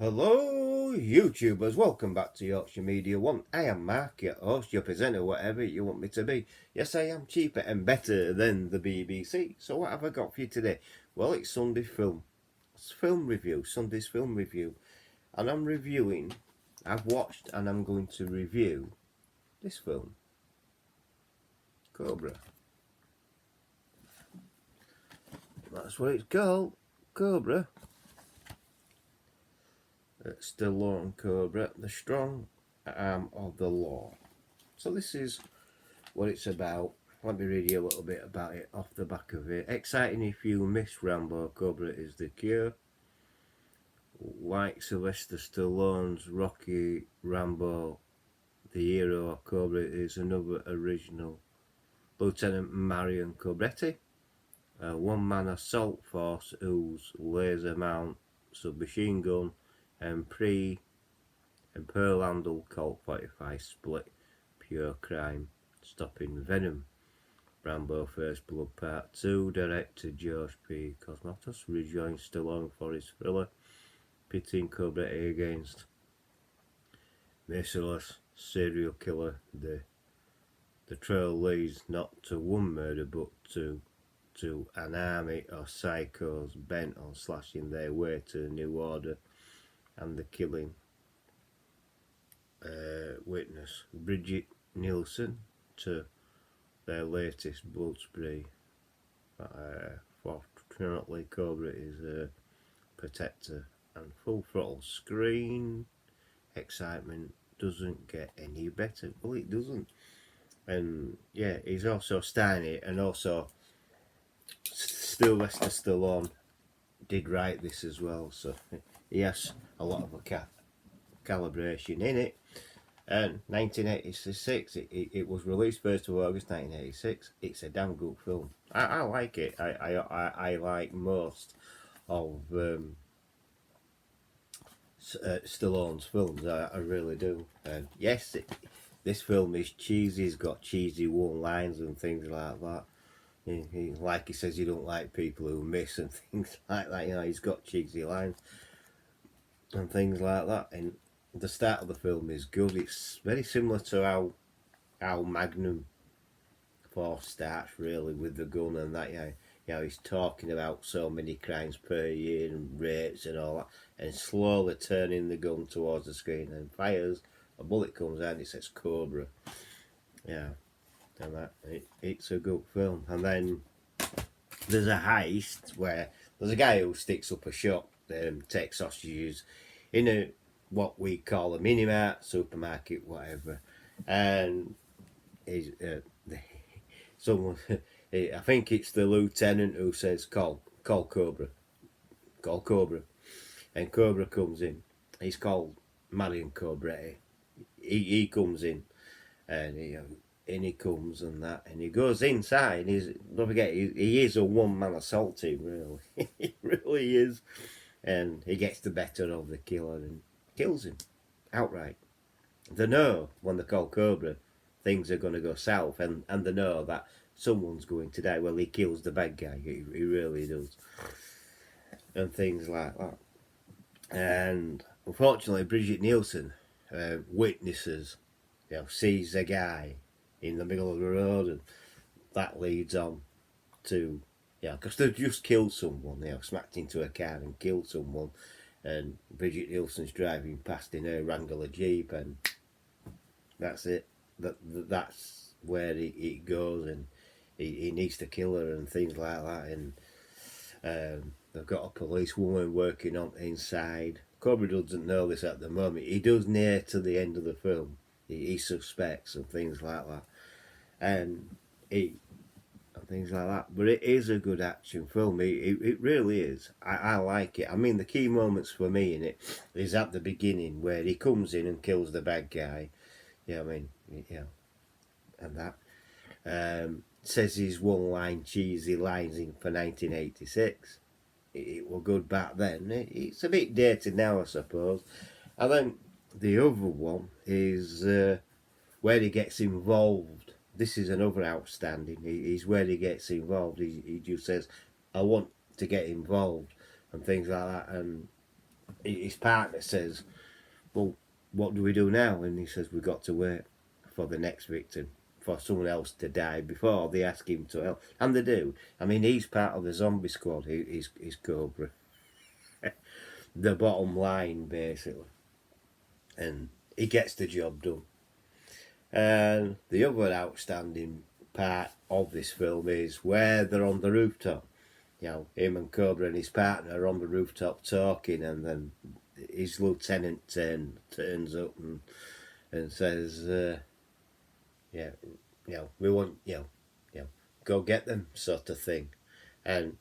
Hello YouTubers, welcome back to Yorkshire Media One. I am Mark, your host, your presenter, whatever you want me to be. Yes, I am cheaper and better than the BBC. So what have I got for you today? Well, it's Sunday film. It's film review, Sunday's film review. And I've watched and I'm going to review this film, Cobra. That's what it's called, Cobra. Stallone Cobra, the strong arm of the law. So this is what it's about. Let me read you a little bit about it off the back of it. Exciting if you miss Rambo, Cobra is the cure. Like Sylvester Stallone's Rocky, Rambo, the hero, Cobra is another original. Lieutenant Marion Cobretti, a one-man assault force whose laser mount submachine gun and Pearl handle Colt 45 split pure crime stopping venom. Rambo First Blood Part 2, director George P. Cosmatos rejoins Stallone for his thriller, pitting Cobretti against merciless serial killer. The trail leads not to one murder but to an army of psychos bent on slashing their way to a new order and the killing witness Bridget Neilson to their latest blood spree. Fortunately, Cobra is a protector, and full throttle screen excitement doesn't get any better. Well, it doesn't. And yeah, he's also starring it, and also Sylvester Stallone did write this as well, so he has a lot of calibration in it. And 1986, it was released 1st of August 1986. It's a damn good film. I like it. I like most of Stallone's films. I really do. And yes, this film is cheesy. It's got cheesy one-lines and things like that. Like he says, you don't like people who miss and things like that. You know, he's got cheesy lines and things like that. And the start of the film is good. It's very similar to how Magnum Force starts, really, with the gun and that. He's talking about so many crimes per year and rates and all that, and slowly turning the gun towards the screen and fires. A bullet comes out and it says Cobra. Yeah, and it's a good film. And then there's a heist where there's a guy who sticks up a shop, takes hostages in a what we call a mini mart, supermarket, whatever, and he's someone. I think it's the lieutenant who says call Cobra, and Cobra comes in. He's called Marion Cobretti. He comes in, and he comes and that, and he goes inside. Don't forget, he is a one-man assault team, really. He really is, and he gets the better of the killer and kills him outright. They know when they call Cobra, things are going to go south, and they know that someone's going to die. Well, he kills the bad guy. He really does, and things like that. And unfortunately, Bridget Neilson witnesses, sees a guy in the middle of the road, and that leads on to, because they've just killed someone, smacked into a car and killed someone, and Bridget Nielsen's driving past in her Wrangler Jeep, and that's it. That's where it goes, and he needs to kill her and things like that, and they've got a police woman working on inside. Cobra doesn't know this at the moment. He does near to the end of the film. He suspects and things like that, and things like that. But it is a good action film. It really is. I like it. I mean, the key moments for me in it is at the beginning where he comes in and kills the bad guy. And that. Says his one-line cheesy lines in for 1986. It was good back then. It's a bit dated now, I suppose. And then the other one is where he gets involved. This is another outstanding. He's where he gets involved. He just says, I want to get involved and things like that. And his partner says, well, what do we do now? And he says, we've got to wait for the next victim, for someone else to die before they ask him to help. And they do. I mean, he's part of the zombie squad. He's Cobra. The bottom line, basically. And he gets the job done. And the other outstanding part of this film is where they're on the rooftop. You know, him and Cobra and his partner are on the rooftop talking, and then his lieutenant turns up and says, yeah, we want, go get them, sort of thing. And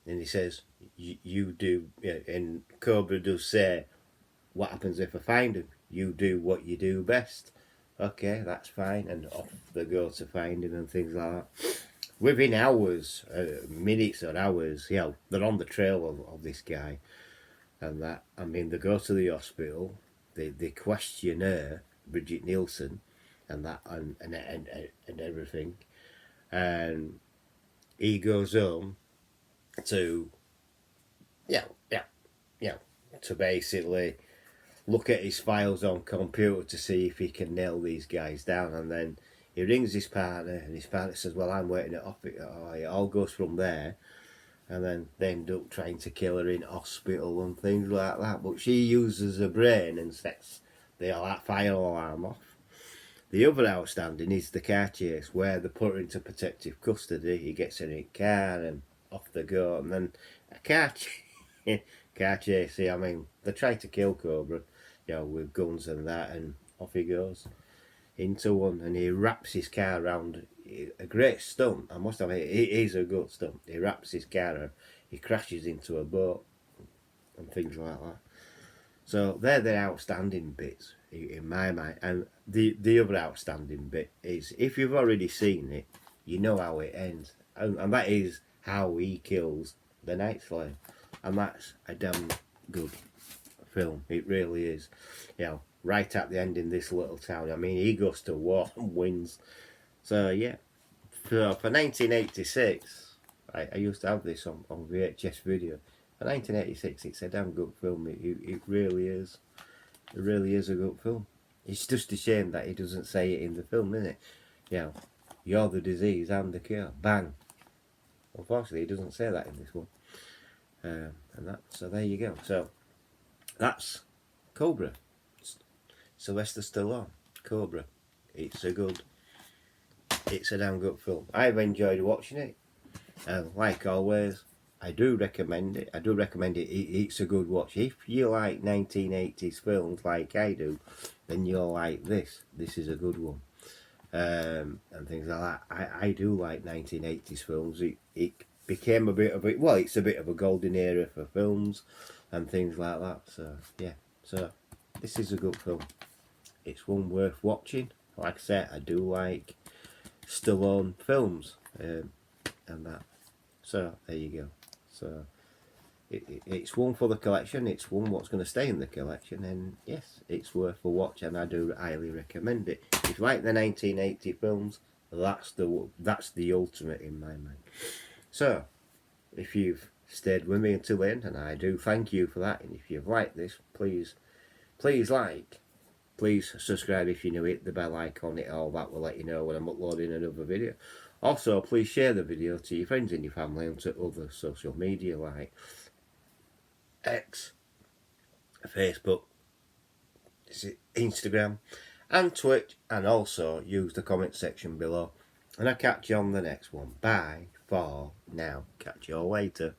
he says, you do, and Cobra does say, what happens if I find him? You do what you do best. Okay, that's fine. And off they go to find him and things like that. Within hours, minutes or hours, they're on the trail of this guy. And that, I mean, they go to the hospital, they question her, Bridget Neilson, and that, and everything. And he goes home to, to basically look at his files on computer to see if he can nail these guys down. And then he rings his partner, and his partner says, well, I'm waiting at office. Oh, it all goes from there. And then they end up trying to kill her in hospital and things like that. But she uses her brain and sets the fire alarm off. The other outstanding is the car chase, where they put her into protective custody. He gets in a car and off they go. And then a car chase, I mean, they try to kill Cobra, with guns and that, and off he goes into one, and he wraps his car around. A great stunt, I must admit, it is a good stunt. He wraps his car around, he crashes into a boat and things like that. So they're the outstanding bits in my mind. And the other outstanding bit is, if you've already seen it, you know how it ends, and that is how he kills the Night Slayer. And that's a damn good film. It really is. Right at the end in this little town. I mean, he goes to war and wins. So yeah, for 1986, I used to have this on VHS video. For 1986, it's a damn good film. It really is. It really is a good film. It's just a shame that he doesn't say it in the film, isn't it? You're the disease, I'm the cure. Bang. Unfortunately, he doesn't say that in this one. So there you go. So that's Cobra. Sylvester Stallone. Cobra. It's a damn good film. I've enjoyed watching it. And like always, I do recommend it. It's a good watch. If you like 1980s films like I do, then you'll like this. This is a good one. And things like that. I do like 1980s films. It became a bit of a, well, it's a bit of a golden era for films and things like that. So yeah, so this is a good film. It's one worth watching. Like I said, I do like Stallone films and that. So there you go. So it's one for the collection. It's one what's going to stay in the collection, and yes, it's worth a watch, and I do highly recommend it. If you like the 1980 films, that's the ultimate in my mind. So if you've stayed with me until the end, and I do thank you for that, and if you've liked this, please like, please subscribe if you're new, hit the bell icon, all that will let you know when I'm uploading another video. Also, please share the video to your friends and your family and to other social media like X, Facebook, Instagram and Twitch, and also use the comment section below. And I'll catch you on the next one. Bye for now. Catch you all later.